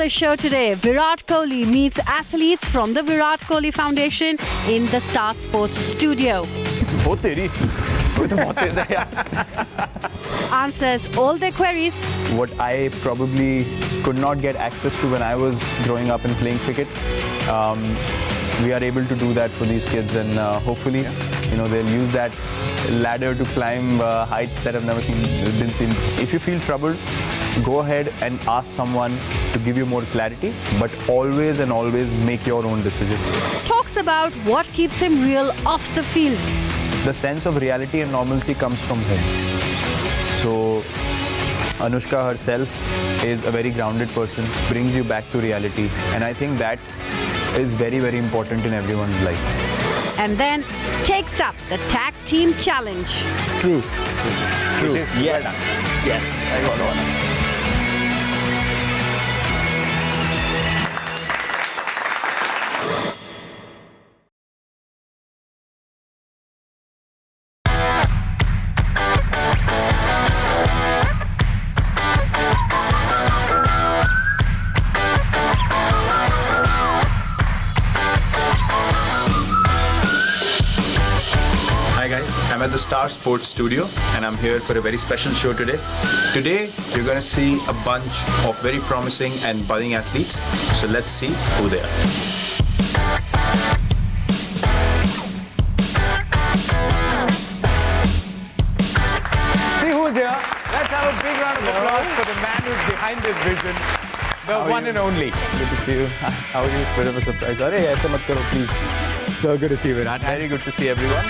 the show today, Virat Kohli meets athletes from the Virat Kohli Foundation in the Star Sports studio. Answers all their queries. What I probably could not get access to when I was growing up and playing cricket, we are able to do that for these kids, and hopefully, they'll use that ladder to climb heights that have never been seen. If you feel troubled, go ahead and ask someone to give you more clarity, but always and always make your own decision. Talks about what keeps him real off the field. The sense of reality and normalcy comes from home. So Anushka herself is a very grounded person, brings you back to reality, and I think that is very, very important in everyone's life. And then takes up the tag team challenge. True. Yes. Yes. I got one. I'm at the Star Sports studio and I'm here for a very special show today. Today, you're going to see a bunch of very promising and budding athletes. So let's see who they are. See who's here. Let's have a big round of applause for the man who's behind this vision. The one and only. Good to see you. How are you? Bit of a surprise. Arey, aise mat karo, please. So good to see you, Virat. Very good to see everyone.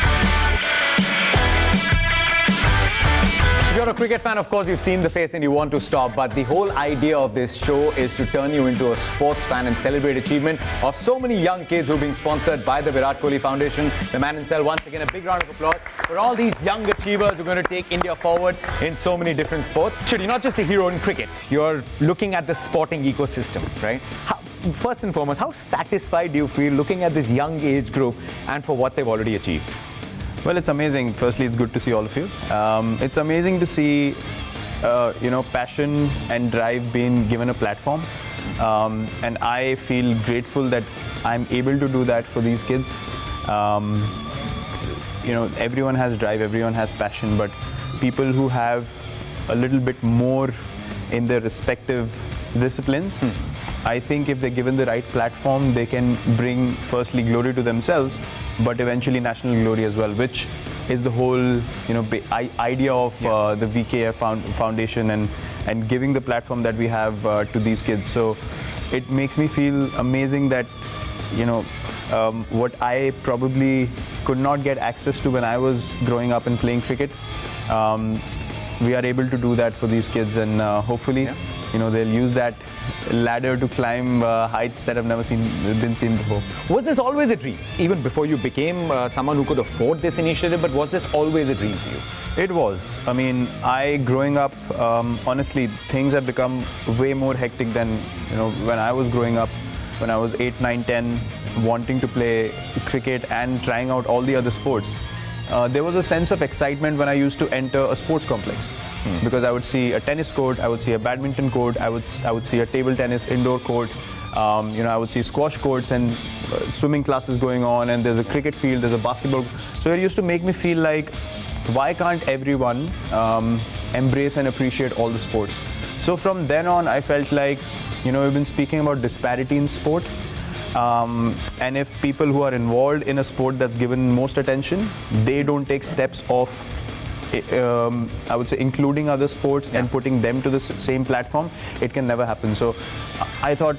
If you're a cricket fan, of course, you've seen the face and you want to stop. But the whole idea of this show is to turn you into a sports fan and celebrate achievement of so many young kids who are being sponsored by the Virat Kohli Foundation. The man himself, once again, a big round of applause for all these young achievers who are going to take India forward in so many different sports. You're not just a hero in cricket. You're looking at the sporting ecosystem, right? First and foremost, how satisfied do you feel looking at this young age group and for what they've already achieved? Well, it's amazing. Firstly, it's good to see all of you. It's amazing to see, passion and drive being given a platform. And I feel grateful that I'm able to do that for these kids. Everyone has drive, everyone has passion, but people who have a little bit more in their respective disciplines, I think if they're given the right platform, they can bring firstly glory to themselves, but eventually national glory as well, which is the whole idea of the VKF Foundation and giving the platform that we have to these kids. So it makes me feel amazing that what I probably could not get access to when I was growing up and playing cricket, we are able to do that for these kids, and hopefully they'll use that ladder to climb heights that have never been seen before. Was this always a dream? Even before you became someone who could afford this initiative, but was this always a dream for you? It was. I mean, growing up, honestly, things have become way more hectic than when I was growing up, when I was 8, 9, 10, wanting to play cricket and trying out all the other sports. There was a sense of excitement when I used to enter a sports complex. Because I would see a tennis court, I would see a badminton court, I would see a table tennis indoor court, I would see squash courts and swimming classes going on, and there's a cricket field, there's a basketball. So it used to make me feel like, why can't everyone embrace and appreciate all the sports? So from then on, I felt like, we've been speaking about disparity in sport. And if people who are involved in a sport that's given most attention, they don't take steps of I would say including other sports and putting them to the same platform, it can never happen. So I thought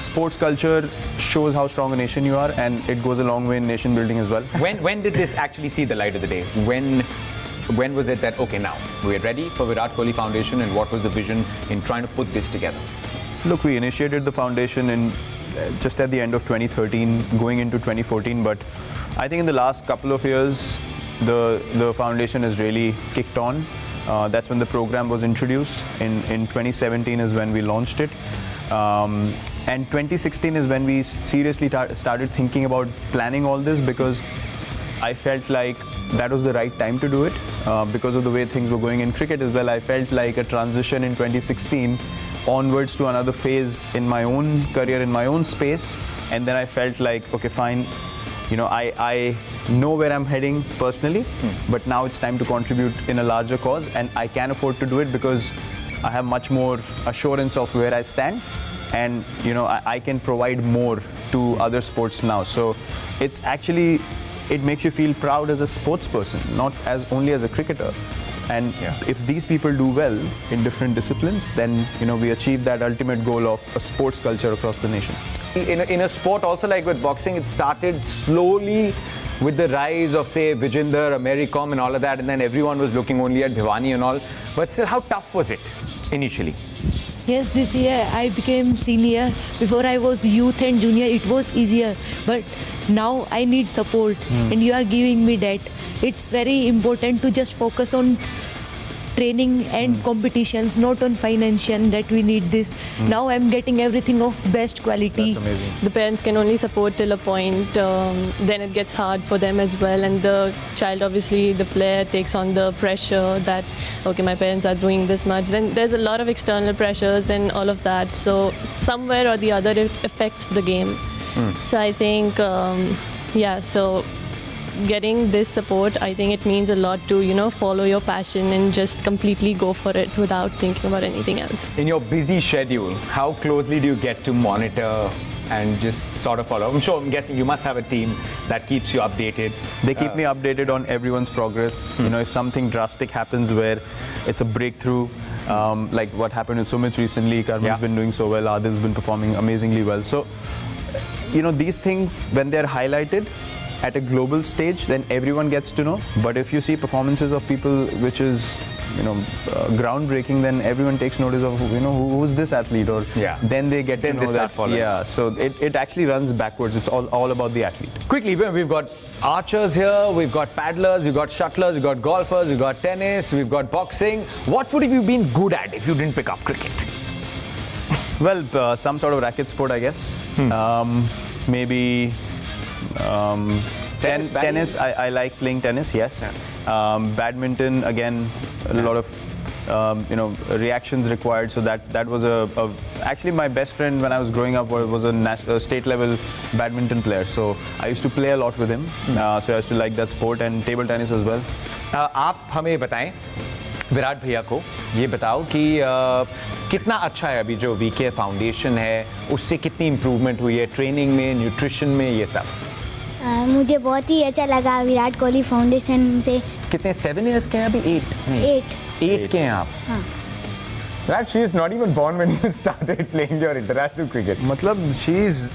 sports culture shows how strong a nation you are, and it goes a long way in nation building as well. When did this actually see the light of the day? When was it that, okay, now we're ready for Virat Kohli Foundation, and what was the vision in trying to put this together? Look, we initiated the foundation in just at the end of 2013, going into 2014, but I think in the last couple of years, the foundation has really kicked on. That's when the program was introduced. In 2017 is when we launched it. And 2016 is when we seriously started thinking about planning all this, because I felt like that was the right time to do it. Because of the way things were going in cricket as well, I felt like a transition in 2016 onwards to another phase in my own career, in my own space. And then I felt like, okay, fine, you know, I know where I'm heading personally, but now it's time to contribute in a larger cause, and I can afford to do it because I have much more assurance of where I stand, and you know, I can provide more to other sports now. So it's actually, it makes you feel proud as a sports person, not as only as a cricketer. And if these people do well in different disciplines, then you know, we achieve that ultimate goal of a sports culture across the nation. In a sport also like with boxing, it started slowly with the rise of, say, Vijender, Mary Kom and all of that, and then everyone was looking only at Bhivani and all. But still, how tough was it initially? Yes, this year I became senior. Before I was youth and junior, it was easier. But now I need support, and you are giving me that. It's very important to just focus on training and competitions, not on financial, that we need this. Now I'm getting everything of best quality. That's amazing. The parents can only support till a point, then it gets hard for them as well, and the child, obviously the player, takes on the pressure that, okay, my parents are doing this much. Then there's a lot of external pressures and all of that, so somewhere or the other it affects the game. So I think, so getting this support, I think it means a lot to, you know, follow your passion and just completely go for it without thinking about anything else. In your busy schedule, how closely do you get to monitor and just sort of follow? I'm guessing you must have a team that keeps you updated. They keep me updated on everyone's progress. You know, if something drastic happens where it's a breakthrough, like what happened with Sumit recently, Karman's been doing so well, Adil's been performing amazingly well. So, you know, these things, when they're highlighted at a global stage, then everyone gets to know. But if you see performances of people which is, you know, groundbreaking, then everyone takes notice of, you know, who's this athlete, or then they get to know that. Yeah, so it actually runs backwards. It's all about the athlete. Quickly, we've got archers here, we've got paddlers, we've got shuttlers, we've got golfers, we've got tennis, we've got boxing. What would have you been good at if you didn't pick up cricket? Well, some sort of racket sport, I guess. Maybe tennis. I like playing tennis, yes. Badminton, again, a lot of you know, reactions required. So that was actually my best friend when I was growing up was a state level badminton player. So I used to play a lot with him. So I used to like that sport, and table tennis as well. आप हमें बताएं, विराट भैया को ये बताओ कि कितना अच्छा है अभी जो वीके फाउंडेशन है, उससे कितनी इम्प्रूवमेंट हुई है ट्रेनिंग में, न्यूट्रिशन में, ये सब? मुझे बहुत ही अच्छा लगा विराट कोहली फाउंडेशन से। कितने 7 इयर्स के हैं अभी? 8 के हैं आप? हाँ। That she is not even born when you started playing your international cricket. मतलब she is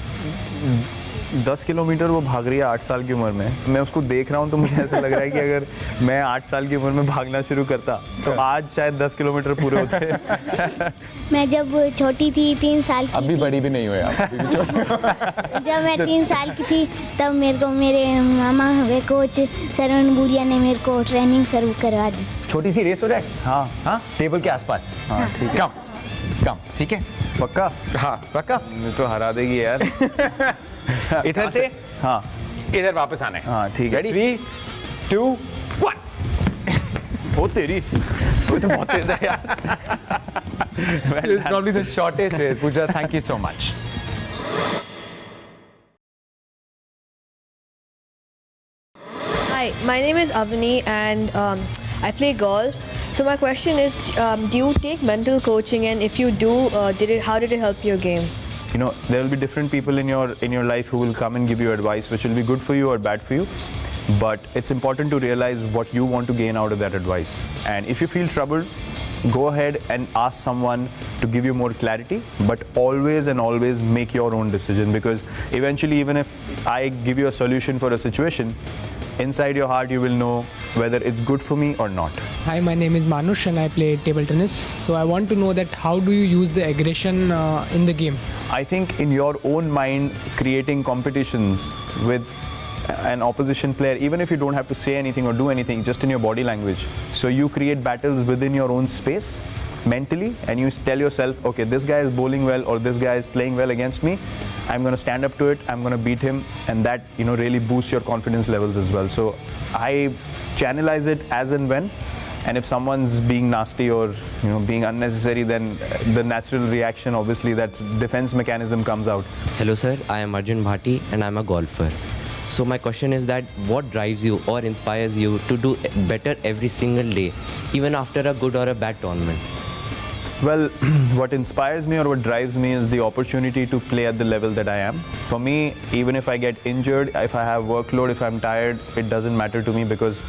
10 किलोमीटर वो भाग रही है 8 साल की उम्र में। मैं उसको देख रहा हूँ तो मुझे ऐसा लग रहा है कि अगर मैं 8 साल की उम्र में भागना शुरू करता तो आज शायद 10 किलोमीटर पूरे होते। मैं जब छोटी थी 3 साल की, अभी बड़ी भी नहीं हुई आप। जब मैं 3 साल की थी तब मेरे को मेरे मामा वे कोच सरवण बुढ़िया ने मेरे को ट्रेनिंग शुरू करवा दी। छोटी सी रेस हो जाए? हाँ हाँ, टेबल के आसपास। हाँ ठीक है। कम ठीक है, पक्का? हाँ पक्का। तो हरा देगी यार। इधर से? हाँ, इधर वापस आना है। हाँ ठीक है। 3, 2, 1। ओ तेरी, वो तो बहुत तेज है यार। It's probably the shortest race. Pooja, thank you so much. Hi, my name is Avani and I play golf. So my question is, do you take mental coaching, and if you do, how did it help your game? You know, there will be different people in your life who will come and give you advice which will be good for you or bad for you. But it's important to realize what you want to gain out of that advice. And if you feel troubled, go ahead and ask someone to give you more clarity, but always and always make your own decision, because eventually, even if I give you a solution for a situation, inside your heart you will know whether it's good for me or not. Hi, my name is Manush and I play table tennis. So I want to know that how do you use the aggression in the game? I think in your own mind, creating competitions with an opposition player, even if you don't have to say anything or do anything, just in your body language. So you create battles within your own space mentally, and you tell yourself, okay, this guy is bowling well or this guy is playing well against me. I'm going to stand up to it, I'm going to beat him, and that, you know, really boosts your confidence levels as well. So I channelize it as and when, And if someone's being nasty or being unnecessary, then the natural reaction, obviously, that defense mechanism comes out. Hello sir, I am Arjun Bhati and I am a golfer. So my question is that what drives you or inspires you to do better every single day, even after a good or a bad tournament? Well, what inspires me or what drives me is the opportunity to play at the level that I am. For me, even if I get injured, if I have workload, if I'm tired, it doesn't matter to me because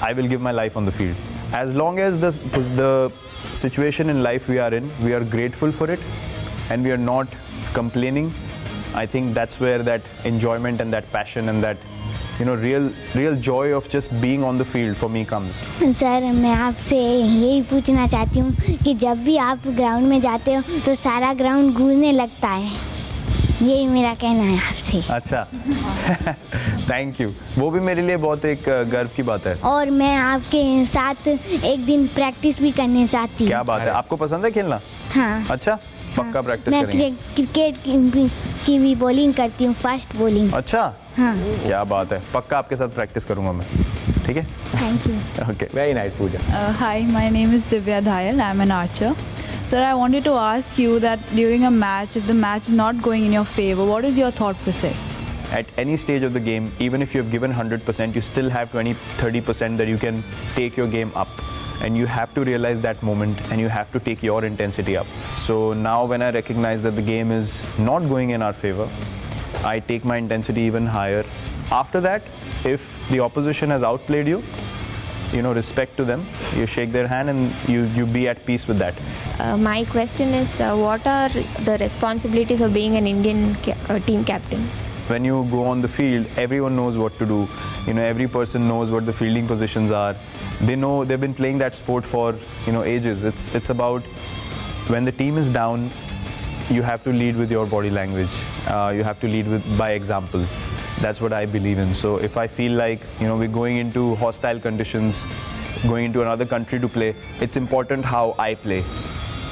I will give my life on the field. As long as the situation in life we are in, we are grateful for it and we are not complaining, I think that's where that enjoyment and that passion and that real joy of just being on the field for me comes. Sir, मैं आपसे यही पूछना चाहती हूँ कि जब भी आप ग्राउंड में जाते हो तो सारा ग्राउंड गूंजने लगता है, यही मेरा कहना है आपसे. अच्छा, थैंक यू. वो भी मेरे लिए बहुत एक गर्व की बात है. और मैं आपके साथ एक दिन प्रैक्टिस भी करने चाहती हूँ. क्या बात है, आपको पसंद है खेलना? हाँ. अच्छा, पक्का प्रैक्टिस मैं करेंगे. क्रिकेट की भी बॉलिंग करती हूँ, फास्ट बॉलिंग. अच्छा, हाँ. क्या बात है, पक्का आपके साथ प्रैक्टिस करूंगा मैं. ठीक है? Thank you. Okay. Very nice, Pooja. Hi, my name is Divya Dhayal. I'm an archer. Sir, I wanted to ask you that during a match, if the match is not going in your favor, what is your thought process? At any stage of the game, even if you've given 100%, you still have 20-30% that you can take your game up. And you have to realize that moment and you have to take your intensity up. So now when I recognize that the game is not going in our favor, I take my intensity even higher. After that, if the opposition has outplayed you, respect to them. You shake their hand and you be at peace with that. My question is, what are the responsibilities of being an Indian team captain? When you go on the field, everyone knows what to do. Every person knows what the fielding positions are. They know, they've been playing that sport for ages. It's about when the team is down, you have to lead with your body language. You have to lead by example. That's what I believe in. So if I feel like we're going into hostile conditions, going into another country to play, it's important how I play,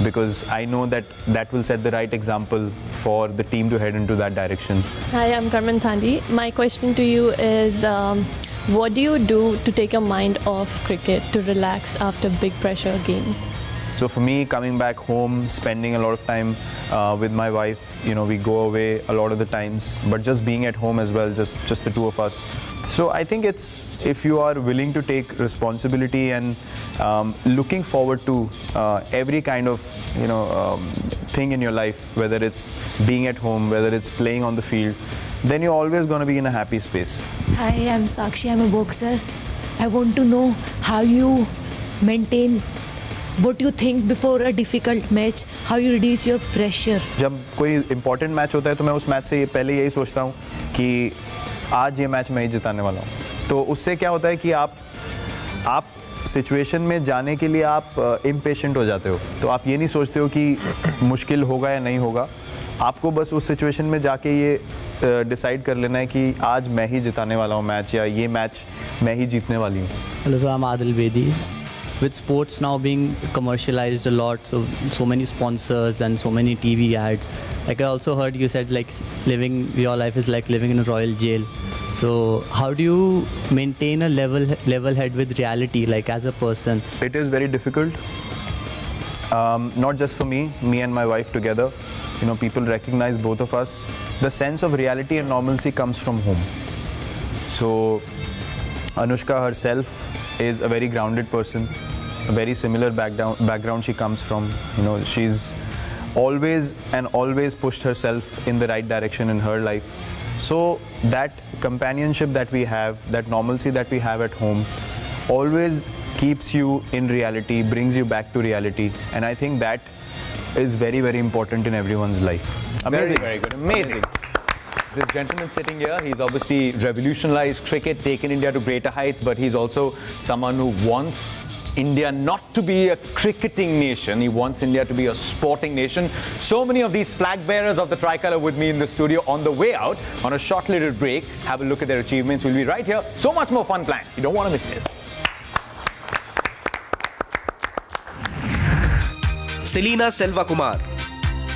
because I know that will set the right example for the team to head into that direction. Hi, I'm Carmen Thandi. My question to you is, what do you do to take your mind off cricket, to relax after big pressure games? So for me, coming back home, spending a lot of time with my wife, we go away a lot of the times, but just being at home as well, just the two of us. So I think it's, if you are willing to take responsibility and looking forward to every kind of thing in your life, whether it's being at home, whether it's playing on the field, then you're always going to be in a happy space. Hi, I'm Sakshi. I'm a boxer. I want to know how you maintain what you think before a difficult match, how you reduce your pressure. जब कोई important match होता है तो मैं उस match से पहले यही सोचता हूँ कि आज ये मैच मैं ही जिताने वाला हूँ. तो उससे क्या होता है कि आप सिचुएशन में जाने के लिए आप इम्पेशेंट हो जाते हो. तो आप ये नहीं सोचते हो कि मुश्किल होगा या नहीं होगा. आपको बस उस सिचुएशन में जाके ये डिसाइड कर लेना है कि आज मैं ही जिताने वाला हूँ मैच, या ये मैच मैं ही जीतने वाली हूँ. Hello, so I'm Adil Bedi. With sports now being commercialized a lot, so many sponsors and so many TV ads. Like I also heard you said like living your life is like living in a royal jail. So how do you maintain a level head with reality, like as a person? It is very difficult. Not just for me and my wife together. People recognize both of us. The sense of reality and normalcy comes from home. So Anushka herself is a very grounded person, a very similar background she comes from. She's always pushed herself in the right direction in her life. So that companionship that we have, that normalcy that we have at home, always keeps you in reality, brings you back to reality. And I think that is very, very important in everyone's life. Amazing. Very good. Amazing. This gentleman sitting here, he's obviously revolutionized cricket, taken India to greater heights, but he's also someone who wants India not to be a cricketing nation. He wants India to be a sporting nation. So many of these flag bearers of the tricolour with me in the studio. On the way out, on a short little break, have a look at their achievements. We'll be right here. So much more fun planned. You don't want to miss this. Selina Selvakumar.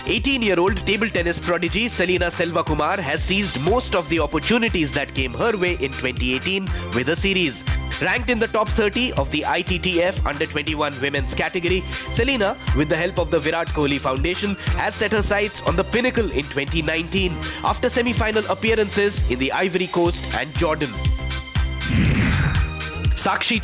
18-year-old table tennis prodigy Selina Selvakumar has seized most of the opportunities that came her way in 2018 with a series. Ranked in the top 30 of the ITTF Under-21 women's category, Selena, with the help of the Virat Kohli Foundation, has set her sights on the pinnacle in 2019 after semi-final appearances in the Ivory Coast and Jordan. Sakshi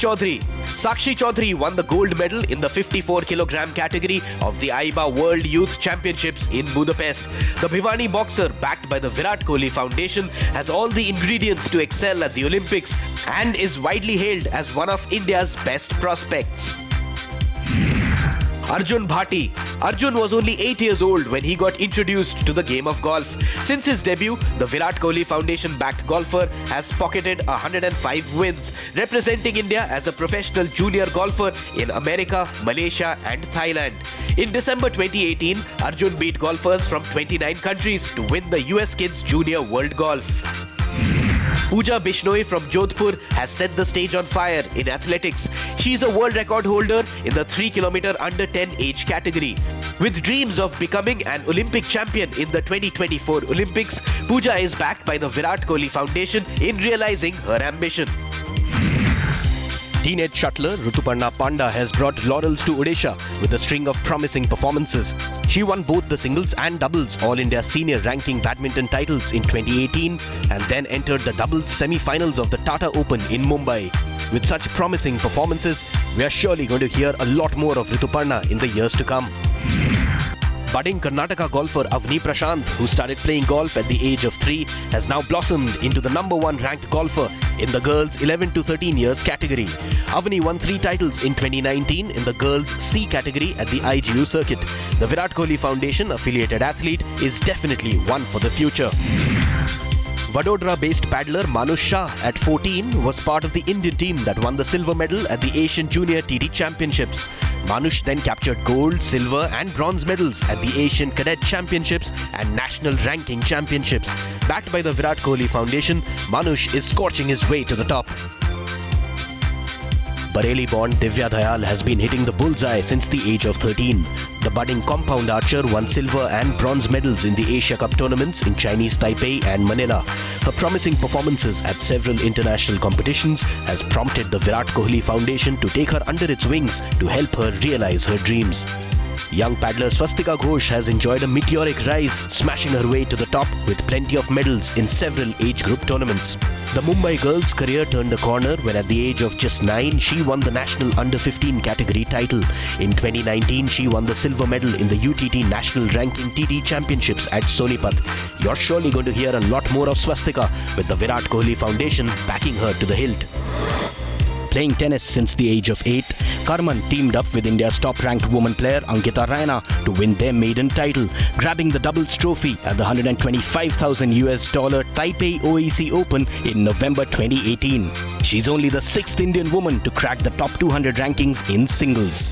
Chaudhary won the gold medal in the 54 kg category of the AIBA World Youth Championships in Budapest. The Bhiwani boxer, backed by the Virat Kohli Foundation, has all the ingredients to excel at the Olympics and is widely hailed as one of India's best prospects. Arjun Bhati. Arjun was only 8 years old when he got introduced to the game of golf. Since his debut, the Virat Kohli Foundation-backed golfer has pocketed 105 wins, representing India as a professional junior golfer in America, Malaysia and Thailand. In December 2018, Arjun beat golfers from 29 countries to win the US Kids Junior World Golf. Pooja Bishnoi from Jodhpur has set the stage on fire in athletics. She is a world record holder in the 3 km under 10 age category. With dreams of becoming an Olympic champion in the 2024 Olympics, Pooja is backed by the Virat Kohli Foundation in realizing her ambition. Teenage shuttler Rituparna Panda has brought laurels to Odisha with a string of promising performances. She won both the singles and doubles All India senior ranking badminton titles in 2018 and then entered the doubles semi-finals of the Tata Open in Mumbai. With such promising performances, we are surely going to hear a lot more of Rituparna in the years to come. Budding Karnataka golfer Avni Prashant, who started playing golf at the age of 3, has now blossomed into the #1 ranked golfer in the girls 11 to 13 years category. Avni won 3 titles in 2019 in the girls C category at the IGU circuit. The Virat Kohli Foundation affiliated athlete is definitely one for the future. Vadodara-based paddler Manush Shah at 14 was part of the Indian team that won the silver medal at the Asian Junior TT Championships. Manush then captured gold, silver and bronze medals at the Asian Cadet Championships and National Ranking Championships. Backed by the Virat Kohli Foundation, Manush is scorching his way to the top. Bareilly-born Divya Dayal has been hitting the bullseye since the age of 13. The budding compound archer won silver and bronze medals in the Asia Cup tournaments in Chinese Taipei and Manila. Her promising performances at several international competitions has prompted the Virat Kohli Foundation to take her under its wings to help her realize her dreams. Young paddler Swastika Ghosh has enjoyed a meteoric rise, smashing her way to the top with plenty of medals in several age group tournaments. The Mumbai girls' career turned a corner when at the age of just 9, she won the national under-15 category title. In 2019, she won the silver medal in the UTT National Ranking TT Championships at Sonipat. You're surely going to hear a lot more of Swastika with the Virat Kohli Foundation backing her to the hilt. Playing tennis since the age of 8, Karman teamed up with India's top-ranked woman player Ankita Raina to win their maiden title, grabbing the doubles trophy at the $125,000 Taipei OEC Open in November 2018. She's only the 6th Indian woman to crack the top 200 rankings in singles.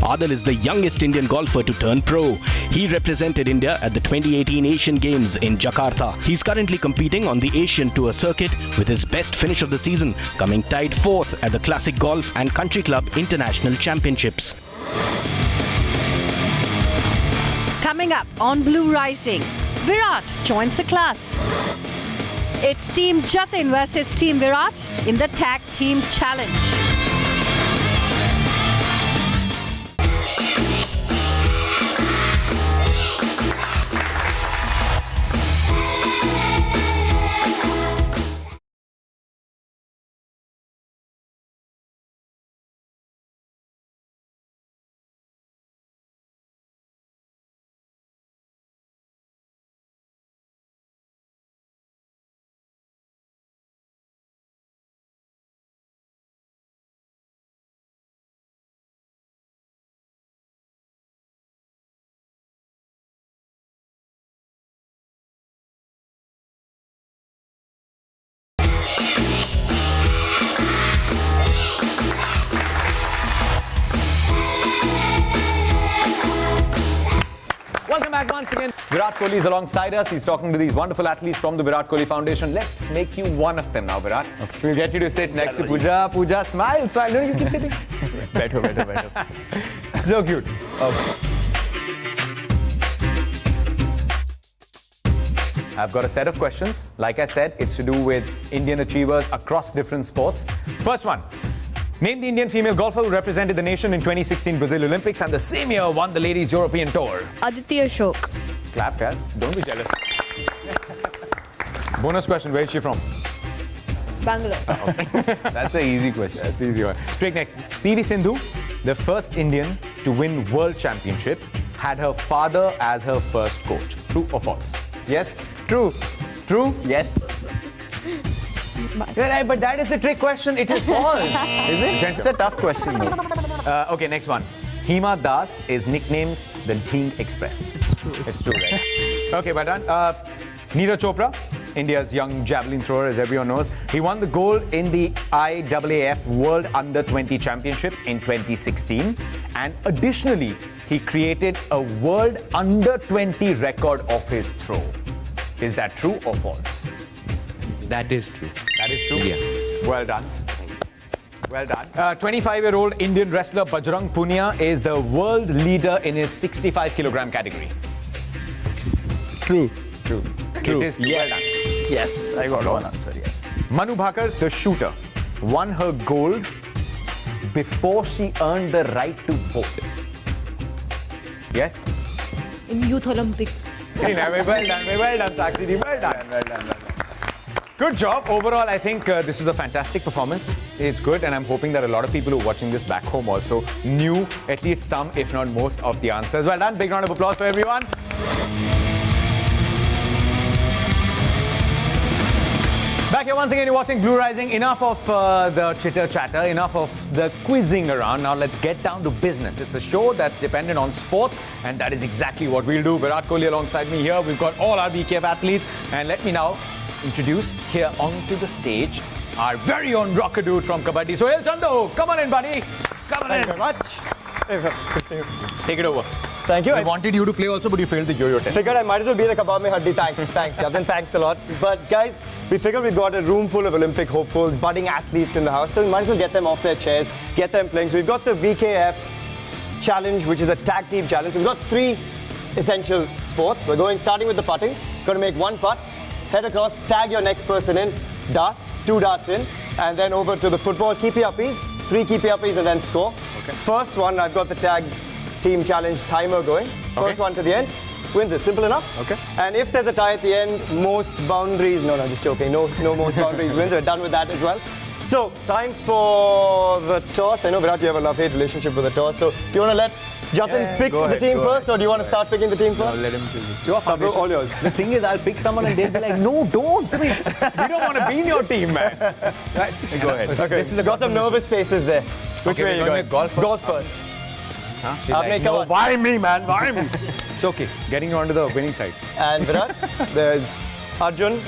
Adil is the youngest Indian golfer to turn pro. He represented India at the 2018 Asian Games in Jakarta. He's currently competing on the Asian Tour circuit with his best finish of the season, coming tied 4th at the Classic Golf and Country Club International Championships. Coming up on Blue Rising, Virat joins the class. It's Team Jatin versus Team Virat in the Tag Team Challenge. Welcome back once again. Virat Kohli is alongside us. He's talking to these wonderful athletes from the Virat Kohli Foundation. Let's make you one of them now, Virat. Okay. We'll get you to sit next to Pooja. Pooja, smile, smile. No, you keep sitting. better. So cute. I've got a set of questions. Like I said, it's to do with Indian achievers across different sports. First one. Name the Indian female golfer who represented the nation in 2016 Brazil Olympics and the same year won the Ladies European Tour. Aditi Ashok. Clap, guys. Don't be jealous. Bonus question. Where is she from? Bangalore. That's an easy question. That's an easy one. Take next. PV Sindhu, the first Indian to win World Championship, had her father as her first coach. True or false? Yes? True. True? Yes. Yeah, right, but that is the trick question. It is false. Is it? It's a tough question, though. Okay, next one. Hima Das is nicknamed the Dhing Express. It's true. It's true, right? Okay, well done. Neeraj Chopra, India's young javelin thrower, as everyone knows. He won the gold in the IAAF World Under-20 Championships in 2016. And additionally, he created a World Under-20 record of his throw. Is that true or false? That is true. That is true? Yeah. Well done. Well done. 25-year-old Indian wrestler Bajrang Punia is the world leader in his 65-kilogram category. True. True. True. It is Yes. well done. Yes. I got one answer, yes. Manu Bhaker, the shooter, won her gold before she earned the right to vote. Yes? In Youth Olympics. Well done, Sakshi. Well done. Good job. Overall, I think this is a fantastic performance. It's good, and I'm hoping that a lot of people who are watching this back home also knew at least some, if not most, of the answers. Well done. Big round of applause for everyone. Back here once again, you're watching Blue Rising. Enough of the chitter-chatter, enough of the quizzing around. Now let's get down to business. It's a show that's dependent on sports, and that is exactly what we'll do. Virat Kohli alongside me here. We've got all our BKF athletes, and let me now introduce here onto the stage our very own rocker dude from Kabaddi, Sohail Chandu. Come on in, buddy. Come on in. Thank you very much. Take it over. Thank you. I wanted you to play also, but you failed the yo-yo test. Figured I might as well be the kebab mein haddi. Thanks, Jatin. Thanks a lot. But guys, we figured we've got a room full of Olympic hopefuls, budding athletes in the house, so we might as well get them off their chairs, get them playing. So we've got the VKF challenge, which is the tag team challenge. So we've got 3 essential sports. We're starting with the putting. Got to make 1 putt, head across, tag your next person in, darts, 2 darts in, and then over to the football, keepy uppies, 3 keepy uppies, and then score. Okay. First one, I've got the tag team challenge timer going. First one to the end wins it. Simple enough. Okay. And if there's a tie at the end, most boundaries. No, just joking. No most boundaries wins. We're done with that as well. So time for the toss. I know Virat, you have a love-hate relationship with the toss. So do you want to let Jatin pick the team first, or do you want to start picking the team first? No, let him choose this. Sabru, all yours. The thing is, I'll pick someone and they'll be like, no, don't. We don't want to be in your team, man. Right? Go ahead. Okay. This is got some nervous faces there. Which way are you going? Golf first. Like, no, why me, man? Why me? It's okay. Getting you onto the winning side. And Virat, there's Arjun.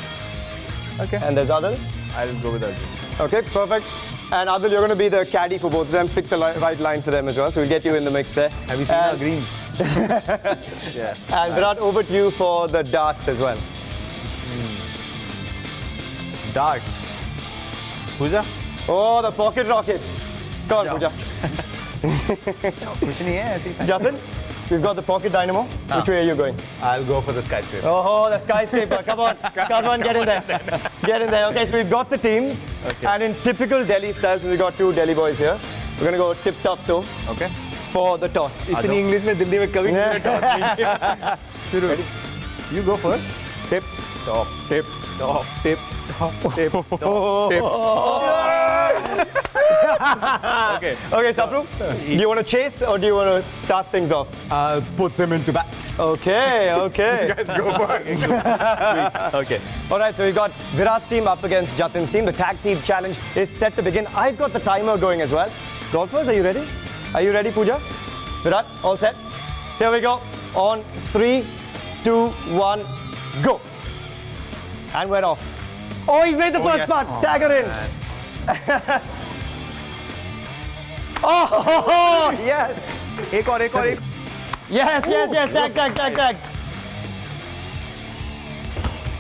Okay. And there's Adil. I'll go with Arjun. Okay, perfect. And Adil, you're going to be the caddy for both of them. Pick the right line for them as well. So we'll get you in the mix there. Have you seen our greens? Yeah. And Virat, over to you for the darts as well. Darts. Pooja? Oh, the pocket rocket. Come on, Pooja. कुछ नहीं है ऐसी. Jatin, we've got the pocket dynamo. Which way are you going? I'll go for the skyscraper. Oh, the skyscraper. Come on, get in there. Get in there. Okay, so we've got the teams. Okay. And in typical Delhi style, so we've got 2 Delhi boys here. We're going to go tip-top-toe. Okay. For the toss. इतनी English में दिल्ली में कभी नहीं toss नहीं. शुरू. You go first. Tip, top, tip, top, tip, top, tip, top, tip. Okay, Sabru, do you want to chase or do you want to start things off? I'll put them into bat. Okay. You guys go for it. Sweet. Okay. All right, so we've got Virat's team up against Jatin's team. The tag team challenge is set to begin. I've got the timer going as well. Golfers, are you ready? Are you ready, Pooja? Virat, all set? Here we go. On 3, 2, 1, go. And we're off. Oh, he's made the first putt. Tag her in. Oh, yes. एक और. Yes. Tag.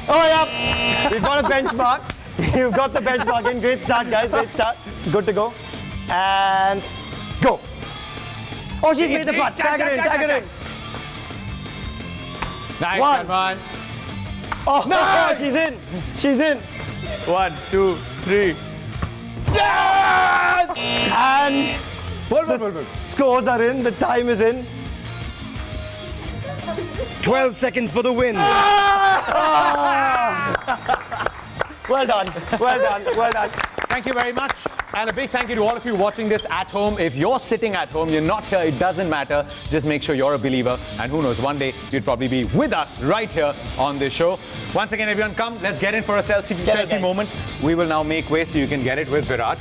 Oh, yeah. We've got a benchmark. You've got the benchmark in. Great start, guys. Great start. Good to go. And go. Oh, she's made the putt. Tag her in. Nice one. Oh, nice! She's in. She's in. 1, 2, 3. Yes! And the scores are in. The time is in. 12 seconds for the win. Well done. Well done. Well done. Thank you very much. And a big thank you to all of you watching this at home. If you're sitting at home, you're not here, it doesn't matter. Just make sure you're a believer. And who knows, one day you'd probably be with us right here on this show. Once again, everyone, come. Let's get in for a selfie moment. We will now make way so you can get it with Virat.